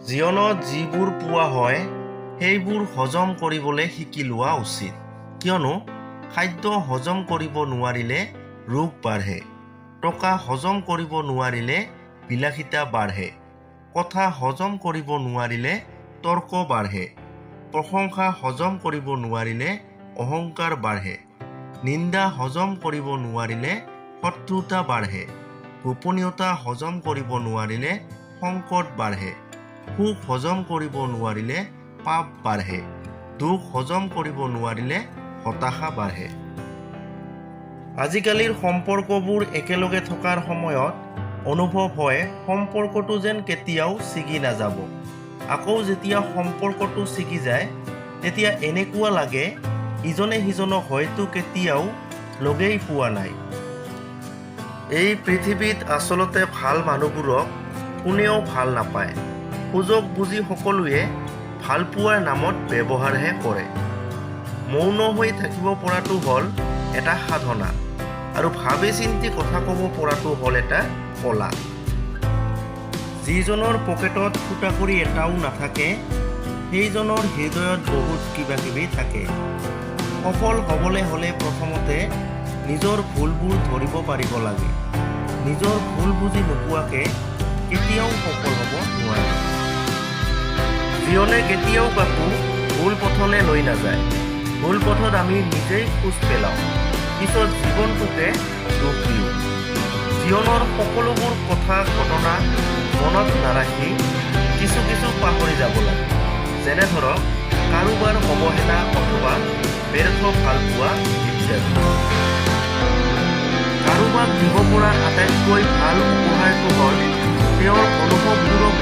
জীৱনত যিবোৰ পোৱা হয় সেইবোৰ হজম কৰিবলৈ শিকি লোৱা উচিত, কিয়নো খাদ্য হজম কৰিব নোৱাৰিলে ৰোগ বাঢ়ে, টকা হজম কৰিব নোৱাৰিলে বিলাসিতা বাঢ়ে, কথা হজম কৰিব নোৱাৰিলে তৰ্ক বাঢ়ে, প্ৰশংসা হজম কৰিব নোৱাৰিলে অহংকাৰ বাঢ়ে, নিন্দা হজম কৰিব নোৱাৰিলে শত্ৰুতা বাঢ়ে, গোপনীয়তা হজম কৰিব নোৱাৰিলে সংকট বাঢ়ে, সুখ হজম কৰিব নোৱাৰিলে পাপ বাঢ়ে, দুখ হজম কৰিব নোৱাৰিলে হতাশা বাঢ়ে। আজিকালিৰ সম্পৰ্কবোৰ একেলগে থকাৰ সময়ত অনুভৱ হয় সম্পৰ্কটো যেন কেতিয়াও ছিগি নাযাব। আকৌ যেতিয়া সম্পৰ্কটো ছিগি যায় তেতিয়া এনেকুৱা লাগে ইজনে সিজনক হয়তো কেতিয়াও লগেই পোৱা নাই। এই পৃথিৱীত আচলতে ভাল মানুহবোৰক কোনেও ভাল নাপায়। সুযোগ বুজি সকলোৱে ভাল পোৱাৰ নামত ব্যৱহাৰহে কৰে। মৌন হৈ থাকিব পৰাটো হ'ল এটা সাধনা, আৰু ভাবি চিন্তি কথা ক'ব পৰাটো হ'ল এটা কলা। যিজনৰ পকেটত ফুটাকৰি এটাও নাথাকে সেইজনৰ হৃদয়ত বহুত কিবা কিবি থাকে। সফল হ'বলৈ হ'লে প্ৰথমতে নিজৰ ভুলবোৰ ধৰিব পাৰিব লাগে। নিজৰ ভুল বুজি নোপোৱাকে কেতিয়াও সফল হ'ব নোৱাৰে। জীৱনে কেতিয়াও কাকো ভুল পথলৈ লৈ নাযায়। ভুল পথত আমি নিজেই খোজ পেলাওঁ, পিছত জীৱনটোকে দুখ দিওঁ। জীৱনৰ সকলোবোৰ কথা ঘটনা মনত নাৰাখি কিছু পাহৰি যাব লাগে। যেনে ধৰক কাৰোবাৰ অৱহেলা অথবা ব্যৰ্থ ভাল পোৱা ইত্যাদি। কাৰোবাক দিব পৰা আটাইতকৈ ভাল উপহাৰটো হ'ল তেওঁৰ অনুভৱবোৰক